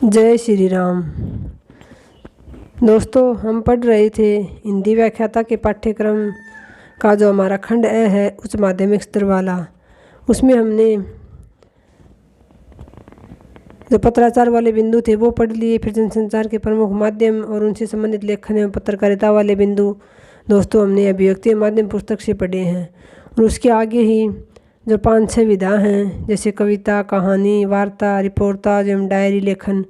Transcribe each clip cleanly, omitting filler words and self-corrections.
जय श्री राम। दोस्तों, हम पढ़ रहे थे हिंदी व्याख्याता के पाठ्यक्रम का जो हमारा खंड ए है उच्च माध्यमिक स्तर वाला। उसमें हमने जो पत्राचार वाले बिंदु थे वो पढ़ लिए, फिर जनसंचार के प्रमुख माध्यम और उनसे संबंधित लेखन एवं पत्रकारिता वाले बिंदु दोस्तों हमने अभिव्यक्ति माध्यम पुस्तक से पढ़े हैं। और उसके आगे ही जो 5-6 विधा हैं, जैसे कविता, कहानी, वार्ता, रिपोर्टाज एवं डायरी लेखन,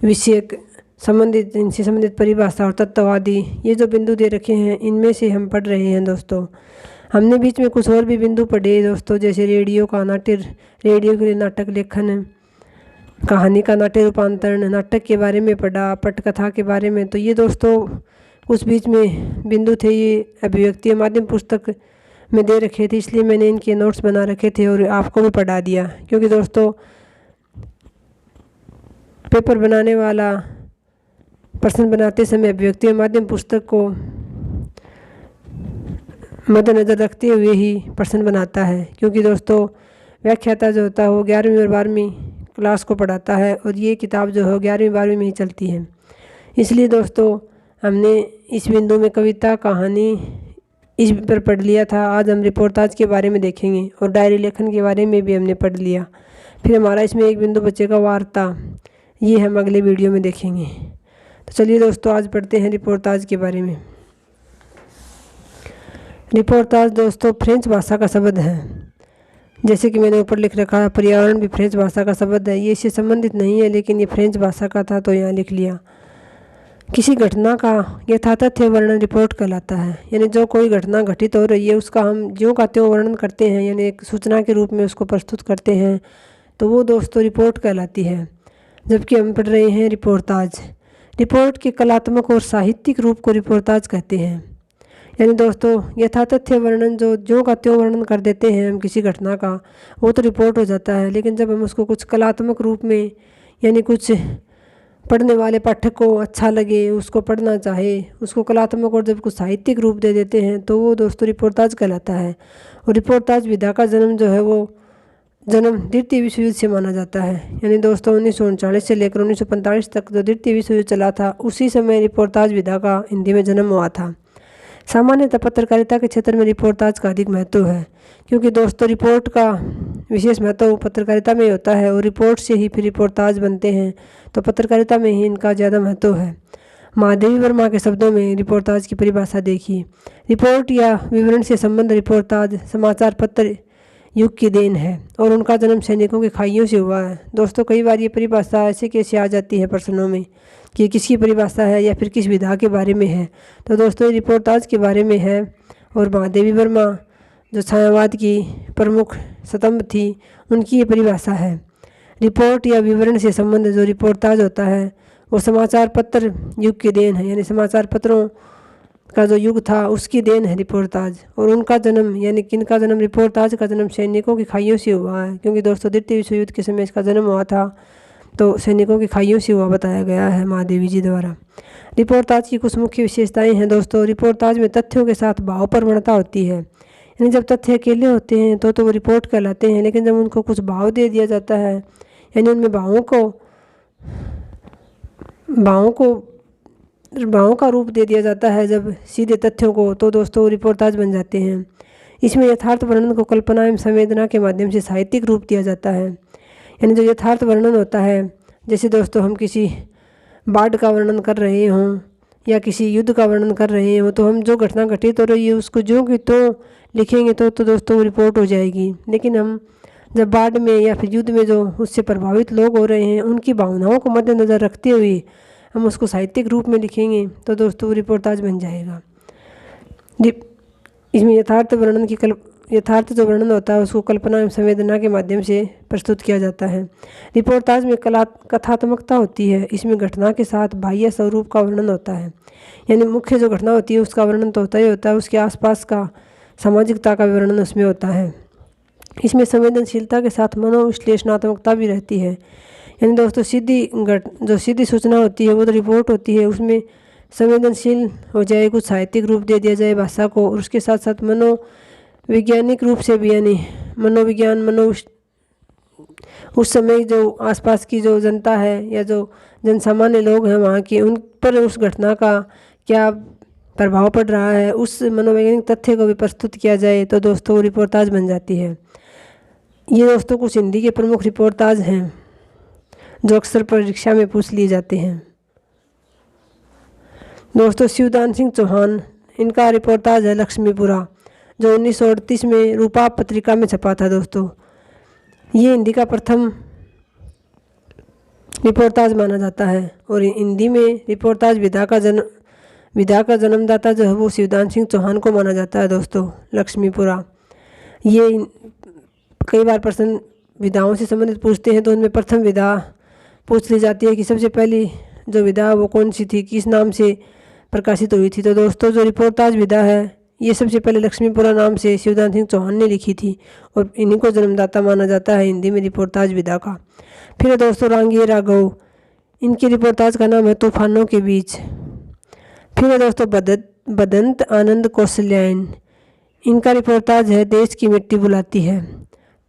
विषयक संबंधित, इनसे संबंधित परिभाषा और तत्ववादी, ये जो बिंदु दे रखे हैं इनमें से हम पढ़ रहे हैं। दोस्तों, हमने बीच में कुछ और भी बिंदु पढ़े दोस्तों, जैसे रेडियो का नाट्य, रेडियो के लिए नाटक लेखन, कहानी का नाट्य रूपांतरण, नाटक के बारे में पढ़ा, पटकथा के बारे में। तो ये दोस्तों कुछ बीच में बिंदु थे, ये अभिव्यक्ति माध्यम पुस्तक में दे रखे थे, इसलिए मैंने इनके नोट्स बना रखे थे और आपको भी पढ़ा दिया। क्योंकि दोस्तों पेपर बनाने वाला प्रश्न बनाते समय अभिव्यक्ति माध्यम पुस्तक को मद्देनज़र रखते हुए ही प्रश्न बनाता है। क्योंकि दोस्तों व्याख्याता जो होता है वो 11वीं और 12वीं क्लास को पढ़ाता है और ये किताब जो है 11वीं 12वीं में ही चलती है। इसलिए दोस्तों हमने इस बिंदु में कविता, कहानी इस पर पढ़ लिया था। आज हम रिपोर्टाज के बारे में देखेंगे और डायरी लेखन के बारे में भी हमने पढ़ लिया। फिर हमारा इसमें एक बिंदु बचेगा वार्ता, ये हम अगले वीडियो में देखेंगे। तो चलिए दोस्तों आज पढ़ते हैं रिपोर्टाज के बारे में। रिपोर्टाज दोस्तों फ्रेंच भाषा का शब्द है, जैसे कि मैंने ऊपर लिख रखा है। पर्यावरण भी फ्रेंच भाषा का शब्द है, ये इससे संबंधित नहीं है लेकिन ये फ्रेंच भाषा का था तो यहाँ लिख लिया। किसी घटना का यथातथ्य वर्णन रिपोर्ट कहलाता है, यानी जो कोई घटना घटित हो रही है उसका हम ज्यों का त्यों वर्णन करते हैं, यानी एक सूचना के रूप में उसको प्रस्तुत करते हैं, तो वो दोस्तों रिपोर्ट कहलाती है। जबकि हम पढ़ रहे हैं रिपोर्टाज। रिपोर्ट के कलात्मक और साहित्यिक रूप को रिपोर्टाज कहते हैं। यानी दोस्तों यथातथ्य वर्णन जो ज्यों का त्यों वर्णन कर देते हैं हम किसी घटना का, वो तो रिपोर्ट हो जाता है। लेकिन जब हम उसको कुछ कलात्मक रूप में, यानी कुछ पढ़ने वाले पाठक को अच्छा लगे, उसको पढ़ना चाहे, उसको कलात्मक और जब कुछ साहित्यिक रूप दे देते हैं तो वो दोस्तों रिपोर्टाज कहलाता है। और रिपोर्टाज विधा का जन्म जो है वो जन्म द्वितीय विश्व युद्ध से माना जाता है। यानी दोस्तों 1939 से लेकर 1945 तक जो द्वितीय विश्व युद्ध चला था उसी समय रिपोर्टाज विधा का हिंदी में जन्म हुआ था। सामान्यतः पत्रकारिता के क्षेत्र में रिपोर्टाज का अधिक महत्व है, क्योंकि दोस्तों रिपोर्ट का विशेष महत्व पत्रकारिता में होता है और रिपोर्ट से ही फिर रिपोर्टाज बनते हैं, तो पत्रकारिता में ही इनका ज़्यादा महत्व है। महादेवी वर्मा के शब्दों में रिपोर्टाज की परिभाषा देखिए। रिपोर्ट या विवरण से संबंध रिपोर्टाज समाचार पत्र युग की देन है और उनका जन्म सैनिकों की खाइयों से हुआ है। दोस्तों कई बार ये परिभाषा ऐसे कैसे आ जाती है प्रश्नों में कि किसकी परिभाषा है या फिर किस विधा के बारे में है। तो दोस्तों रिपोर्टाज के बारे में है। और महादेवी वर्मा जो छायावाद की प्रमुख स्तंभ थी, उनकी ये परिभाषा है। रिपोर्ट या विवरण से संबंध जो रिपोर्टाज होता है वो समाचार पत्र युग की देन है, यानी समाचार पत्रों का जो युग था उसकी देन है रिपोर्टाज। और उनका जन्म, यानी किनका जन्म, रिपोर्टाज का जन्म सैनिकों की खाइयों से हुआ है। क्योंकि दोस्तों द्वितीय विश्व युद्ध के समय इसका जन्म हुआ था, तो सैनिकों की खाइयों से हुआ बताया गया है महादेवी जी द्वारा। रिपोर्टाज की कुछ मुख्य विशेषताएं हैं दोस्तों। रिपोर्टाज में तथ्यों के साथ भावप्रवणता होती है, यानी जब तथ्य अकेले होते हैं तो वो रिपोर्ट कहलाते हैं, लेकिन जब उनको कुछ भाव दे दिया जाता है, यानी उनमें भावों का रूप दे दिया जाता है जब सीधे तथ्यों को, तो दोस्तों रिपोर्टाज बन जाते हैं। इसमें यथार्थ वर्णन को कल्पना एवं संवेदना के माध्यम से साहित्यिक रूप दिया जाता है। यानी जो यथार्थ वर्णन होता है, जैसे दोस्तों हम किसी बाढ़ का वर्णन कर रहे हों या किसी युद्ध का वर्णन कर रहे हों, तो हम जो घटना घटित हो रही है उसको ज्यों की त्यों लिखेंगे तो दोस्तों वो रिपोर्ट हो जाएगी। लेकिन हम जब बाढ़ में या फिर युद्ध में जो उससे प्रभावित लोग हो रहे हैं उनकी भावनाओं को मद्देनज़र रखते हुए हम उसको साहित्यिक रूप में लिखेंगे तो दोस्तों रिपोर्टाज बन जाएगा। इसमें यथार्थ जो वर्णन होता है उसको कल्पना एवं संवेदना के माध्यम से प्रस्तुत किया जाता है। रिपोर्टाज में कथात्मकता होती है, इसमें घटना के साथ बाह्य स्वरूप का वर्णन होता है। यानी मुख्य जो घटना होती है उसका वर्णन तो होता ही होता है, उसके आसपास का सामाजिकता का वर्णन उसमें होता है। इसमें संवेदनशीलता के साथ मनोविश्लेषणात्मकता भी रहती है। यानी दोस्तों सीधी सूचना होती है वो तो रिपोर्ट होती है, उसमें संवेदनशील हो जाए, कुछ साहित्यिक रूप दे दिया जाए भाषा को, और उसके साथ साथ मनोवैज्ञानिक रूप से भी, यानी मनोविज्ञान उस समय जो आसपास की जो जनता है या जो जनसामान्य लोग हैं वहाँ के, उन पर उस घटना का क्या प्रभाव पड़ रहा है, उस मनोवैज्ञानिक तथ्य को भी प्रस्तुत किया जाए तो दोस्तों वो रिपोर्टाज बन जाती है। ये दोस्तों कुछ हिंदी के प्रमुख रिपोर्टाज हैं जो अक्सर परीक्षा में पूछ लिए जाते हैं। दोस्तों शिवदान सिंह चौहान, इनका रिपोर्टाज है लक्ष्मीपुरा, जो 1938 में रूपा पत्रिका में छपा था। दोस्तों ये हिंदी का प्रथम रिपोर्टाज माना जाता है और हिंदी में रिपोर्टाज विधा का जन्मदाता जो है वो शिवदान सिंह चौहान को माना जाता है। दोस्तों लक्ष्मीपुरा, ये कई बार प्रश्न विधाओं से संबंधित पूछते हैं तो उनमें प्रथम विधा पूछ ली जाती है कि सबसे पहली जो विधा वो कौन सी थी, किस नाम से प्रकाशित हुई थी। तो दोस्तों जो रिपोर्टाज विधा है ये सबसे पहले लक्ष्मीपुरा नाम से शिवदान सिंह चौहान ने लिखी थी और इन्हीं को जन्मदाता माना जाता है हिंदी में रिपोर्टाज विधा का। फिर है दोस्तों रांगिए राघव, इनकी रिपोर्टाज का नाम है तूफानों के बीच। फिर है दोस्तों बदंत आनंद कौशल्यायन, इनका रिपोर्टाज है देश की मिट्टी बुलाती है।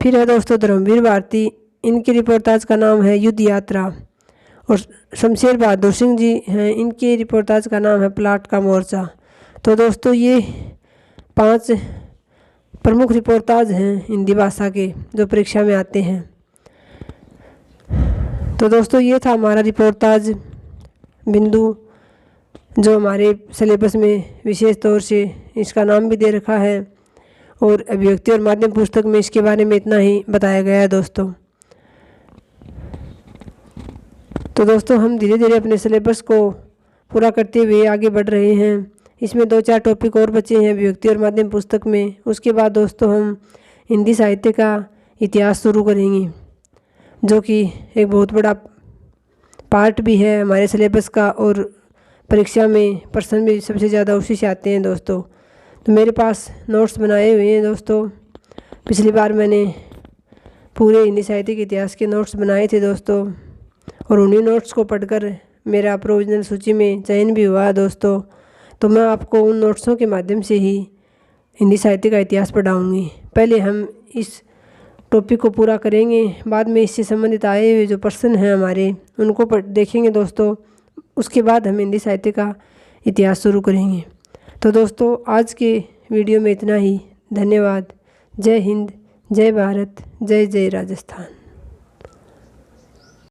फिर है दोस्तों धर्मवीर भारती, इनकी रिपोर्टाज का नाम है युद्ध यात्रा। और शमशेर बहादुर सिंह जी हैं, इनकी रिपोर्टाज का नाम है प्लाट का मोर्चा। तो दोस्तों ये 5 प्रमुख रिपोर्टाज हैं हिंदी भाषा के जो परीक्षा में आते हैं। तो दोस्तों ये था हमारा रिपोर्टाज बिंदु जो हमारे सिलेबस में विशेष तौर से इसका नाम भी दे रखा है और अभिव्यक्ति और माध्यम पुस्तक में इसके बारे में इतना ही बताया गया है। दोस्तों तो दोस्तों हम धीरे धीरे अपने सिलेबस को पूरा करते हुए आगे बढ़ रहे हैं। इसमें 2-4 टॉपिक और बचे हैं अभिव्यक्ति और माध्यम पुस्तक में। उसके बाद दोस्तों हम हिंदी साहित्य का इतिहास शुरू करेंगे जो कि एक बहुत बड़ा पार्ट भी है हमारे सिलेबस का और परीक्षा में प्रश्न भी सबसे ज़्यादा उसी से आते हैं। दोस्तों तो मेरे पास नोट्स बनाए हुए हैं। दोस्तों पिछली बार मैंने पूरे हिंदी साहित्य के इतिहास के नोट्स बनाए थे दोस्तों, और उन्हीं नोट्स को पढ़कर मेरा प्रोविजनल सूची में चयन भी हुआ। दोस्तों तो मैं आपको उन नोट्सों के माध्यम से ही हिंदी साहित्य का इतिहास पढ़ाऊँगी। पहले हम इस टॉपिक को पूरा करेंगे, बाद में इससे संबंधित आए हुए जो प्रश्न हैं हमारे उनको देखेंगे दोस्तों। उसके बाद हम हिंदी साहित्य का इतिहास शुरू करेंगे। तो दोस्तों आज के वीडियो में इतना ही। धन्यवाद। जय हिंद, जय भारत, जय जय राजस्थान।